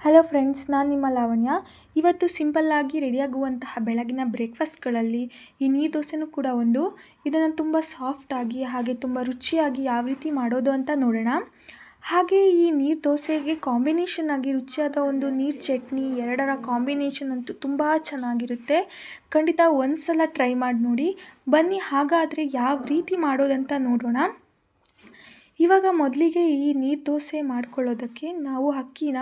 Hello friends, ನಾನು ನಿಮ್ಮ ಲಾವಣ್ಯ. ಇವತ್ತು ಸಿಂಪಲ್ಲಾಗಿ ರೆಡಿಯಾಗುವಂತಹ ಬೆಳಗಿನ ಬ್ರೇಕ್ಫಾಸ್ಟ್ಗಳಲ್ಲಿ ಈ ನೀರು ದೋಸೆನೂ ಕೂಡ ಒಂದು. ಇದನ್ನು ತುಂಬ ಸಾಫ್ಟಾಗಿ ಹಾಗೆ ತುಂಬ ರುಚಿಯಾಗಿ ಯಾವ ರೀತಿ ಮಾಡೋದು ಅಂತ ನೋಡೋಣ. ಹಾಗೆ ಈ ನೀರು ದೋಸೆಗೆ ಕಾಂಬಿನೇಷನ್ ಆಗಿ ರುಚಿಯಾದ ಒಂದು ನೀರು ಚಟ್ನಿ, ಎರಡರ ಕಾಂಬಿನೇಷನ್ ಅಂತೂ ತುಂಬ ಚೆನ್ನಾಗಿರುತ್ತೆ. ಖಂಡಿತ ಒಂದು ಸಲ ಟ್ರೈ ಮಾಡಿ ನೋಡಿ. ಬನ್ನಿ ಹಾಗಾದರೆ ಯಾವ ರೀತಿ ಮಾಡೋದಂತ ನೋಡೋಣ. ಇವಾಗ ಮೊದಲಿಗೆ ಈ ನೀರು ದೋಸೆ ಮಾಡ್ಕೊಳ್ಳೋದಕ್ಕೆ ನಾವು ಅಕ್ಕಿನ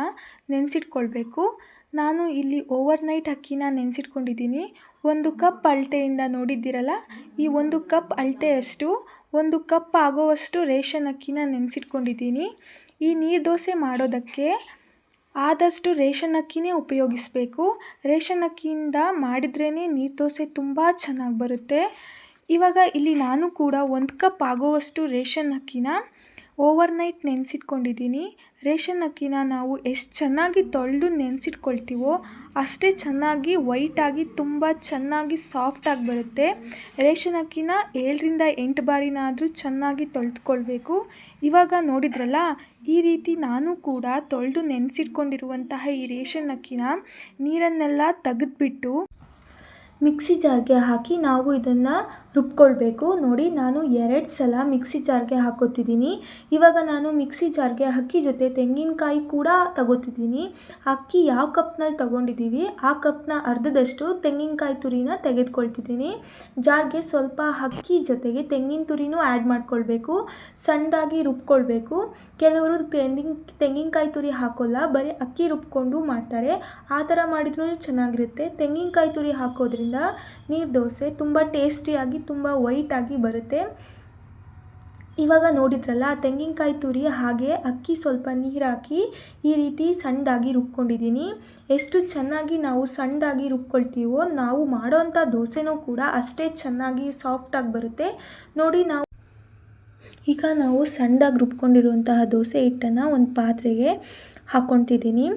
ನೆನೆಸಿಟ್ಕೊಳ್ಬೇಕು. ನಾನು ಇಲ್ಲಿ ಓವರ್ನೈಟ್ ಅಕ್ಕಿನ ನೆನೆಸಿಟ್ಕೊಂಡಿದ್ದೀನಿ. 1 ಕಪ್ ಅಳತೆಯಿಂದ ನೋಡಿದ್ದೀರಲ್ಲ, ಈ 1 ಕಪ್ ಅಳತೆಯಷ್ಟು 1 ಕಪ್ ಆಗೋವಷ್ಟು ರೇಷನ್ ಅಕ್ಕಿನ ನೆನೆಸಿಟ್ಕೊಂಡಿದ್ದೀನಿ. ಈ ನೀರು ದೋಸೆ ಮಾಡೋದಕ್ಕೆ ಆದಷ್ಟು ರೇಷನ್ ಅಕ್ಕಿನೇ ಉಪಯೋಗಿಸಬೇಕು. ರೇಷನ್ ಅಕ್ಕಿಯಿಂದ ಮಾಡಿದ್ರೇ ನೀರು ದೋಸೆ ತುಂಬ ಚೆನ್ನಾಗಿ ಬರುತ್ತೆ. ಇವಾಗ ಇಲ್ಲಿ ನಾನು ಕೂಡ 1 ಕಪ್ ಆಗೋವಷ್ಟು ರೇಷನ್ ಅಕ್ಕಿನ ಓವರ್ನೈಟ್ ನೆನೆಸಿಟ್ಕೊಂಡಿದ್ದೀನಿ. ರೇಷನ್ ಅಕ್ಕಿನ ನಾವು ಎಷ್ಟು ಚೆನ್ನಾಗಿ ತೊಳೆದು ನೆನೆಸಿಟ್ಕೊಳ್ತೀವೋ ಅಷ್ಟೇ ಚೆನ್ನಾಗಿ ವೈಟಾಗಿ ತುಂಬ ಚೆನ್ನಾಗಿ ಸಾಫ್ಟಾಗಿ ಬರುತ್ತೆ. ರೇಷನ್ ಅಕ್ಕಿನ 7ರಿಂದ 8 ಬಾರಿನಾದರೂ ಚೆನ್ನಾಗಿ ತೊಳೆದುಕೊಳ್ಬೇಕು. ಇವಾಗ ನೋಡಿದ್ರಲ್ಲ, ಈ ರೀತಿ ನಾನು ಕೂಡ ತೊಳೆದು ನೆನೆಸಿಟ್ಕೊಂಡಿರುವಂತಹ ಈ ರೇಷನ್ ಅಕ್ಕಿನ ನೀರನ್ನೆಲ್ಲ ತೆಗೆದುಬಿಟ್ಟು ಮಿಕ್ಸಿ ಜಾರ್ಗೆ ಹಾಕಿ ನಾವು ಇದನ್ನು ರುಬ್ಕೊಳ್ಬೇಕು. ನೋಡಿ, ನಾನು 2 ಸಲ ಮಿಕ್ಸಿ ಜಾರ್ಗೆ ಹಾಕೋತಿದ್ದೀನಿ. ಇವಾಗ ನಾನು ಮಿಕ್ಸಿ ಜಾರ್ಗೆ ಅಕ್ಕಿ ಜೊತೆ ತೆಂಗಿನಕಾಯಿ ಕೂಡ ತಗೋತಿದ್ದೀನಿ. ಅಕ್ಕಿ ಯಾವ ಕಪ್ನಲ್ಲಿ ತಗೊಂಡಿದ್ದೀವಿ ಆ ಕಪ್ನ ಅರ್ಧದಷ್ಟು ತೆಂಗಿನಕಾಯಿ ತುರಿನ ತೆಗೆದುಕೊಳ್ತಿದ್ದೀನಿ. ಜಾರ್ಗೆ ಸ್ವಲ್ಪ ಅಕ್ಕಿ ಜೊತೆಗೆ ತೆಂಗಿನ ತುರಿನೂ ಆ್ಯಡ್ ಮಾಡ್ಕೊಳ್ಬೇಕು. ಸಣ್ಣದಾಗಿ ರುಬ್ಕೊಳ್ಬೇಕು. ಕೆಲವರು ತೆಂಗಿನಕಾಯಿ ತುರಿ ಹಾಕೋಲ್ಲ, ಬರೀ ಅಕ್ಕಿ ರುಬ್ಕೊಂಡು ಮಾಡ್ತಾರೆ. ಆ ಥರ ಮಾಡಿದ್ರೂ ಚೆನ್ನಾಗಿರುತ್ತೆ. ತೆಂಗಿನಕಾಯಿ ತುರಿ ಹಾಕೋದ್ರಿಂದ ನೀರು ದೋಸೆ ತುಂಬ ಟೇಸ್ಟಿಯಾಗಿ ತುಂಬ ವೈಟಾಗಿ ಬರುತ್ತೆ. ಇವಾಗ ನೋಡಿದ್ರಲ್ಲ, ತೆಂಗಿನಕಾಯಿ ತುರಿ ಹಾಗೆ ಅಕ್ಕಿ ಸ್ವಲ್ಪ ನೀರು ಹಾಕಿ ಈ ರೀತಿ ಸಣ್ಣದಾಗಿ ರುಬ್ಕೊಂಡಿದ್ದೀನಿ. ಎಷ್ಟು ಚೆನ್ನಾಗಿ ನಾವು ಸಣ್ಣದಾಗಿ ರುಬ್ಕೊಳ್ತೀವೋ ನಾವು ಮಾಡೋವಂಥ ದೋಸೆನೂ ಕೂಡ ಅಷ್ಟೇ ಚೆನ್ನಾಗಿ ಸಾಫ್ಟಾಗಿ ಬರುತ್ತೆ. ನೋಡಿ, ಈಗ ನಾವು ಸಣ್ಣದಾಗಿ ರುಬ್ಕೊಂಡಿರುವಂತಹ ದೋಸೆ ಹಿಟ್ಟನ್ನು ಒಂದು ಪಾತ್ರೆಗೆ ಹಾಕ್ಕೊತಿದ್ದೀನಿ.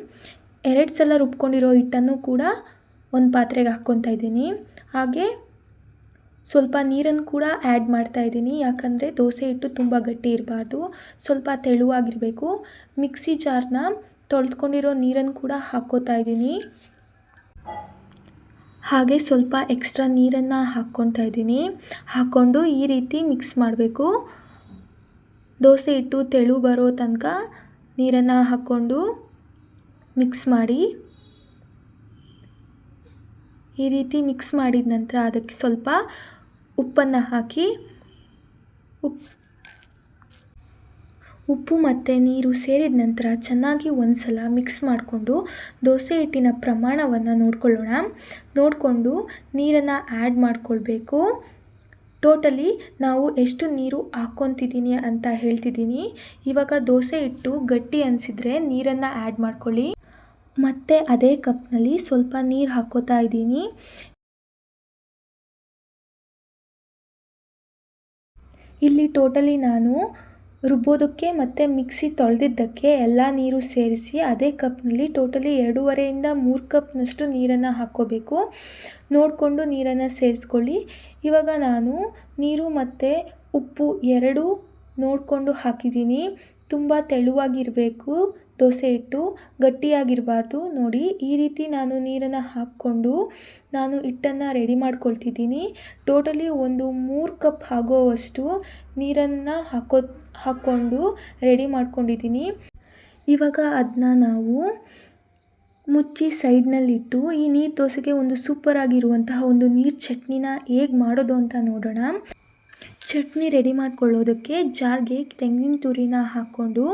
2 ಸಲ ರುಬ್ಕೊಂಡಿರೋ ಹಿಟ್ಟನ್ನು ಕೂಡ ಒಂದು ಪಾತ್ರೆಗೆ ಹಾಕ್ಕೊತಾ ಇದ್ದೀನಿ. ಹಾಗೆ ಸ್ವಲ್ಪ ನೀರನ್ನು ಕೂಡ ಆ್ಯಡ್ ಮಾಡ್ತಾಯಿದ್ದೀನಿ. ಯಾಕಂದರೆ ದೋಸೆ ಹಿಟ್ಟು ತುಂಬ ಗಟ್ಟಿ ಇರಬಾರ್ದು, ಸ್ವಲ್ಪ ತೆಳುವಾಗಿರಬೇಕು. ಮಿಕ್ಸಿ ಜಾರ್ನ ತೊಳೆದುಕೊಂಡಿರೋ ನೀರನ್ನು ಕೂಡ ಹಾಕ್ಕೋತಾ ಇದ್ದೀನಿ. ಹಾಗೆ ಸ್ವಲ್ಪ ಎಕ್ಸ್ಟ್ರಾ ನೀರನ್ನು ಹಾಕ್ಕೊತಾ ಇದ್ದೀನಿ. ಹಾಕ್ಕೊಂಡು ಈ ರೀತಿ ಮಿಕ್ಸ್ ಮಾಡಬೇಕು. ದೋಸೆ ಹಿಟ್ಟು ತೆಳು ಬರೋ ತನಕ ನೀರನ್ನು ಹಾಕ್ಕೊಂಡು ಮಿಕ್ಸ್ ಮಾಡಿ. ಈ ರೀತಿ ಮಿಕ್ಸ್ ಮಾಡಿದ ನಂತರ ಅದಕ್ಕೆ ಸ್ವಲ್ಪ ಉಪ್ಪನ್ನು ಹಾಕಿ, ಉಪ್ಪು ಮತ್ತು ನೀರು ಸೇರಿದ ನಂತರ ಚೆನ್ನಾಗಿ ಒಂದು ಸಲ ಮಿಕ್ಸ್ ಮಾಡಿಕೊಂಡು ದೋಸೆ ಹಿಟ್ಟಿನ ಪ್ರಮಾಣವನ್ನು ನೋಡಿಕೊಂಡು ನೀರನ್ನು ಆ್ಯಡ್ ಮಾಡಿಕೊಳ್ಬೇಕು. ಟೋಟಲಿ ನಾವು ಎಷ್ಟು ನೀರು ಹಾಕ್ಕೊತಿದ್ದೀನಿ ಅಂತ ಹೇಳ್ತಿದ್ದೀನಿ. ಇವಾಗ ದೋಸೆ ಹಿಟ್ಟು ಗಟ್ಟಿ ಅನಿಸಿದರೆ ನೀರನ್ನು ಆ್ಯಡ್ ಮಾಡ್ಕೊಳ್ಳಿ. ಮತ್ತು ಅದೇ ಕಪ್ನಲ್ಲಿ ಸ್ವಲ್ಪ ನೀರು ಹಾಕ್ಕೋತಾ ಇದ್ದೀನಿ. ಇಲ್ಲಿ ಟೋಟಲಿ ನಾನು ರುಬ್ಬೋದಕ್ಕೆ ಮತ್ತು ಮಿಕ್ಸಿ ತೊಳೆದಿದ್ದಕ್ಕೆ ಎಲ್ಲ ನೀರು ಸೇರಿಸಿ ಅದೇ ಕಪ್ನಲ್ಲಿ ಟೋಟಲಿ 2.5ರಿಂದ 3 ಕಪ್ನಷ್ಟು ನೀರನ್ನು ಹಾಕ್ಕೋಬೇಕು. ನೋಡಿಕೊಂಡು ನೀರನ್ನು ಸೇರಿಸ್ಕೊಳ್ಳಿ. ಇವಾಗ ನಾನು ನೀರು ಮತ್ತು ಉಪ್ಪು ಎರಡೂ ನೋಡಿಕೊಂಡು ಹಾಕಿದ್ದೀನಿ. ತುಂಬ ತೆಳುವಾಗಿರಬೇಕು ದೋಸೆ ಹಿಟ್ಟು, ಗಟ್ಟಿಯಾಗಿರಬಾರ್ದು. ನೋಡಿ, ಈ ರೀತಿ ನಾನು ನೀರನ್ನು ಹಾಕ್ಕೊಂಡು ನಾನು ಹಿಟ್ಟನ್ನು ರೆಡಿ ಮಾಡ್ಕೊಳ್ತಿದ್ದೀನಿ. ಟೋಟಲಿ ಒಂದು 3 ಕಪ್ ಆಗೋವಷ್ಟು ನೀರನ್ನು ಹಾಕ್ಕೊಂಡು ರೆಡಿ ಮಾಡ್ಕೊಂಡಿದ್ದೀನಿ. ಇವಾಗ ಅದನ್ನ ನಾವು ಮುಚ್ಚಿ ಸೈಡ್ನಲ್ಲಿಟ್ಟು ಈ ನೀರು ದೋಸೆಗೆ ಒಂದು ಸೂಪರಾಗಿರುವಂತಹ ಒಂದು ನೀರು ಚಟ್ನಿನ ಹೇಗೆ ಮಾಡೋದು ಅಂತ ನೋಡೋಣ. ಚಟ್ನಿ ರೆಡಿ ಮಾಡ್ಕೊಳ್ಳೋದಕ್ಕೆ ಜಾರ್ಗೆ ತೆಂಗಿನ ತುರಿನ ಹಾಕ್ಕೊಂಡು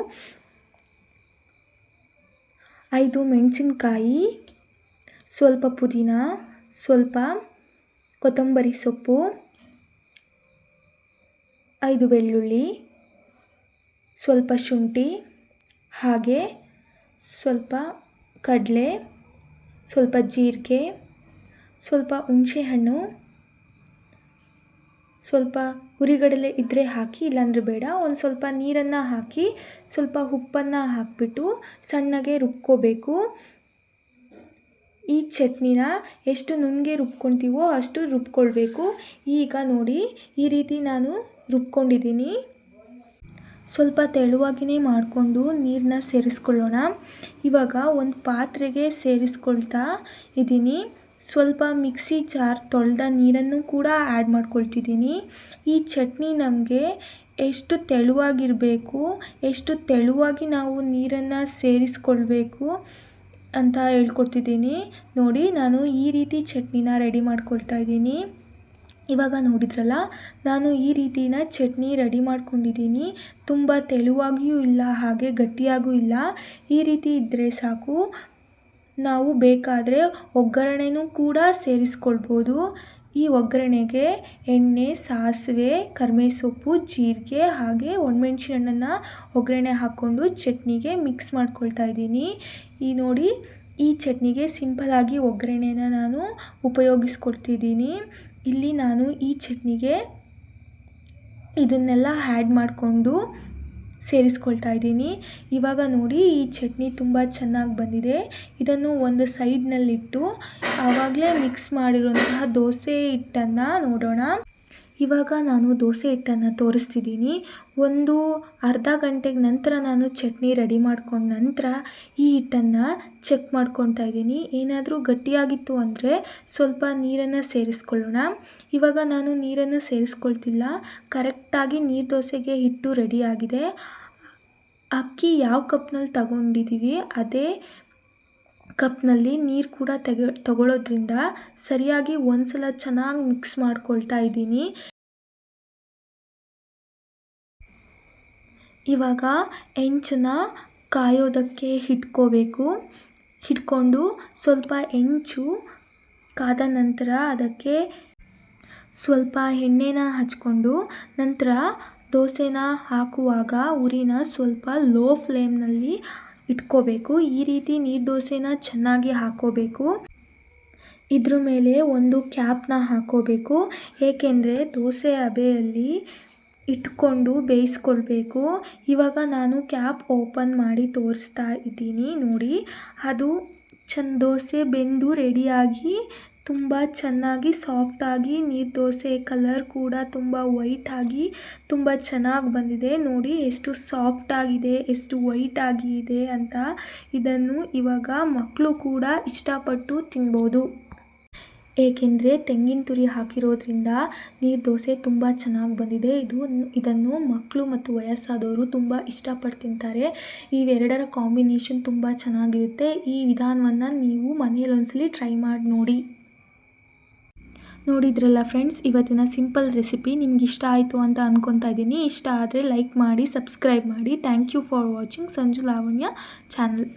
5 ಮೆಣಸಿನ್ಕಾಯಿ, ಸ್ವಲ್ಪ ಪುದೀನ, ಸ್ವಲ್ಪ ಕೊತ್ತಂಬರಿ ಸೊಪ್ಪು, 5 ಬೆಳ್ಳುಳ್ಳಿ, ಸ್ವಲ್ಪ ಶುಂಠಿ, ಹಾಗೆ ಸ್ವಲ್ಪ ಕಡಲೆ, ಸ್ವಲ್ಪ ಜೀರಿಗೆ, ಸ್ವಲ್ಪ ಹುಣಸೆಹಣ್ಣು, ಸ್ವಲ್ಪ ಹುರಿಗಡಲೆ ಇದ್ದರೆ ಹಾಕಿ, ಇಲ್ಲಾಂದರೆ ಬೇಡ. ಒಂದು ಸ್ವಲ್ಪ ನೀರನ್ನು ಹಾಕಿ ಸ್ವಲ್ಪ ಉಪ್ಪನ್ನು ಹಾಕಿಬಿಟ್ಟು ಸಣ್ಣಗೆ ರುಬ್ಕೋಬೇಕು. ಈ ಚಟ್ನಿನ ಎಷ್ಟು ನುಣ್ಣಗೆ ರುಬ್ಕೊತೀವೋ ಅಷ್ಟು ರುಬ್ಕೊಳ್ಬೇಕು. ಈಗ ನೋಡಿ, ಈ ರೀತಿ ನಾನು ರುಬ್ಕೊಂಡಿದ್ದೀನಿ. ಸ್ವಲ್ಪ ತೆಳುವಾಗಿಯೇ ಮಾಡಿಕೊಂಡು ನೀರನ್ನ ಸೇರಿಸ್ಕೊಳ್ಳೋಣ. ಇವಾಗ ಒಂದು ಪಾತ್ರೆಗೆ ಸೇರಿಸ್ಕೊಳ್ತಾ ಇದ್ದೀನಿ. ಸ್ವಲ್ಪ ಮಿಕ್ಸಿ ಜಾರ್ ತೊಳೆದ ನೀರನ್ನು ಕೂಡ ಆ್ಯಡ್ ಮಾಡ್ಕೊಳ್ತಿದ್ದೀನಿ. ಈ ಚಟ್ನಿ ನಮಗೆ ಎಷ್ಟು ತೆಳುವಾಗಿರಬೇಕು, ಎಷ್ಟು ತೆಳುವಾಗಿ ನಾವು ನೀರನ್ನು ಸೇರಿಸ್ಕೊಳ್ಬೇಕು ಅಂತ ಹೇಳ್ಕೊಡ್ತಿದ್ದೀನಿ. ನೋಡಿ, ನಾನು ಈ ರೀತಿ ಚಟ್ನಿನ ರೆಡಿ ಮಾಡ್ಕೊಳ್ತಾ ಇದ್ದೀನಿ. ಇವಾಗ ನೋಡಿದ್ರಲ್ಲ, ನಾನು ಈ ರೀತಿನ ಚಟ್ನಿ ರೆಡಿ ಮಾಡ್ಕೊಂಡಿದ್ದೀನಿ. ತುಂಬ ತೆಳುವಾಗಿಯೂ ಇಲ್ಲ, ಹಾಗೆ ಗಟ್ಟಿಯಾಗೂ ಇಲ್ಲ. ಈ ರೀತಿ ಇದ್ದರೆ ಸಾಕು. ನಾವು ಬೇಕಾದರೆ ಒಗ್ಗರಣೆನೂ ಕೂಡ ಸೇರಿಸ್ಕೊಳ್ಬೋದು. ಈ ಒಗ್ಗರಣೆಗೆ ಎಣ್ಣೆ, ಸಾಸಿವೆ, ಕರಿಬೇವು ಸೊಪ್ಪು, ಜೀರಿಗೆ ಹಾಗೆ ಒಣಮೆಣ್ಸಿನ ಹಣ್ಣನ್ನು ಒಗ್ಗರಣೆ ಹಾಕ್ಕೊಂಡು ಚಟ್ನಿಗೆ ಮಿಕ್ಸ್ ಮಾಡ್ಕೊಳ್ತಾ ಇದ್ದೀನಿ. ನೋಡಿ, ಈ ಚಟ್ನಿಗೆ ಸಿಂಪಲ್ಲಾಗಿ ಒಗ್ಗರಣೆನ ನಾನು ಉಪಯೋಗಿಸ್ಕೊಳ್ತಿದ್ದೀನಿ. ಇಲ್ಲಿ ನಾನು ಈ ಚಟ್ನಿಗೆ ಇದನ್ನೆಲ್ಲ ಆ್ಯಡ್ ಮಾಡಿಕೊಂಡು ಸೇರಿಸ್ಕೊಳ್ತಾ ಇದ್ದೀನಿ. ಇವಾಗ ನೋಡಿ, ಈ ಚಟ್ನಿ ತುಂಬ ಚೆನ್ನಾಗಿ ಬಂದಿದೆ. ಇದನ್ನು ಒಂದು ಸೈಡ್ನಲ್ಲಿಟ್ಟು ಆವಾಗಲೇ ಮಿಕ್ಸ್ ಮಾಡಿರುವಂತಹ ದೋಸೆ ಹಿಟ್ಟನ್ನು ನೋಡೋಣ. ಇವಾಗ ನಾನು ದೋಸೆ ಹಿಟ್ಟನ್ನು ತೋರಿಸ್ತಿದ್ದೀನಿ. ಒಂದು ಅರ್ಧ ಗಂಟೆಗೆ ನಂತರ ನಾನು ಚಟ್ನಿ ರೆಡಿ ಮಾಡ್ಕೊಂಡ ನಂತರ ಈ ಹಿಟ್ಟನ್ನು ಚೆಕ್ ಮಾಡ್ಕೊತಾ ಇದ್ದೀನಿ. ಏನಾದರೂ ಗಟ್ಟಿಯಾಗಿತ್ತು ಅಂದರೆ ಸ್ವಲ್ಪ ನೀರನ್ನು ಸೇರಿಸ್ಕೊಳ್ಳೋಣ. ಇವಾಗ ನಾನು ನೀರನ್ನು ಸೇರಿಸ್ಕೊಳ್ತಿಲ್ಲ. ಕರೆಕ್ಟಾಗಿ ನೀರು ದೋಸೆಗೆ ಹಿಟ್ಟು ರೆಡಿಯಾಗಿದೆ. ಅಕ್ಕಿ ಯಾವ ಕಪ್ನಲ್ಲಿ ತಗೊಂಡಿದ್ದೀವಿ ಅದೇ ಕಪ್ನಲ್ಲಿ ನೀರು ಕೂಡ ತಗೊಳ್ಳೋದ್ರಿಂದ ಸರಿಯಾಗಿ ಒಂದು ಸಲ ಚೆನ್ನಾಗಿ ಮಿಕ್ಸ್ ಮಾಡ್ಕೊಳ್ತಾ ಇದ್ದೀನಿ. ಇವಾಗ ಹೆಂಚನ್ನ ಕಾಯೋದಕ್ಕೆ ಇಟ್ಕೊಂಡು ಸ್ವಲ್ಪ ಹೆಂಚು ಕಾದ ನಂತರ ಅದಕ್ಕೆ ಸ್ವಲ್ಪ ಎಣ್ಣೆನ ಹಚ್ಕೊಂಡು ನಂತರ ದೋಸೆನ ಹಾಕುವಾಗ ಉರಿನ ಸ್ವಲ್ಪ ಲೋ ಫ್ಲೇಮ್ನಲ್ಲಿ ಇಟ್ಕೋಬೇಕು. ಈ ರೀತಿ ನೀರು ದೋಸೆನ ಚೆನ್ನಾಗಿ ಹಾಕ್ಕೋಬೇಕು. ಇದ್ರ ಮೇಲೆ ಒಂದು ಕ್ಯಾಪ್ನ ಹಾಕ್ಕೋಬೇಕು. ಏಕೆಂದರೆ ದೋಸೆ ಹಬೆಯಲ್ಲಿ ಇಟ್ಕೊಂಡು ಬೇಯಿಸ್ಕೊಳ್ಬೇಕು. ಇವಾಗ ನಾನು ಕ್ಯಾಪ್ ಓಪನ್ ಮಾಡಿ ತೋರಿಸ್ತಾ ಇದ್ದೀನಿ. ನೋಡಿ, ಅದು ದೋಸೆ ಬೆಂದು ರೆಡಿಯಾಗಿ ತುಂಬ ಚೆನ್ನಾಗಿ ಸಾಫ್ಟಾಗಿ ನೀರು ದೋಸೆ ಕಲರ್ ಕೂಡ ತುಂಬ ವೈಟಾಗಿ ತುಂಬ ಚೆನ್ನಾಗಿ ಬಂದಿದೆ. ನೋಡಿ ಎಷ್ಟು ಸಾಫ್ಟಾಗಿದೆ, ಎಷ್ಟು ವೈಟಾಗಿದೆ ಅಂತ. ಇದನ್ನು ಇವಾಗ ಮಕ್ಕಳು ಕೂಡ ಇಷ್ಟಪಟ್ಟು ತಿನ್ಬೋದು. ಏಕೆಂದರೆ ತೆಂಗಿನ ತುರಿ ಹಾಕಿರೋದ್ರಿಂದ ನೀರು ದೋಸೆ ತುಂಬ ಚೆನ್ನಾಗಿ ಬಂದಿದೆ. ಇದನ್ನು ಮಕ್ಕಳು ಮತ್ತು ವಯಸ್ಸಾದವರು ತುಂಬ ಇಷ್ಟಪಟ್ಟು ತಿಂತಾರೆ. ಇವೆರಡರ ಕಾಂಬಿನೇಷನ್ ತುಂಬ ಚೆನ್ನಾಗಿರುತ್ತೆ. ಈ ವಿಧಾನವನ್ನು ನೀವು ಮನೆಯಲ್ಲಿ ಒಂದ್ಸಲಿ ಟ್ರೈ ಮಾಡಿ ನೋಡಿ. ನೋಡಿದ್ರಲ್ಲ ಫ್ರೆಂಡ್ಸ್, ಇವತ್ತಿನ ಸಿಂಪಲ್ ರೆಸಿಪಿ ನಿಮ್ಗೆ ಇಷ್ಟ ಆಯಿತು ಅಂತ ಅಂದ್ಕೊತಾ ಇದ್ದೀನಿ. ಇಷ್ಟ ಆದರೆ ಲೈಕ್ ಮಾಡಿ, ಸಬ್ಸ್ಕ್ರೈಬ್ ಮಾಡಿ. Thank you for watching Sanju Lavanya channel.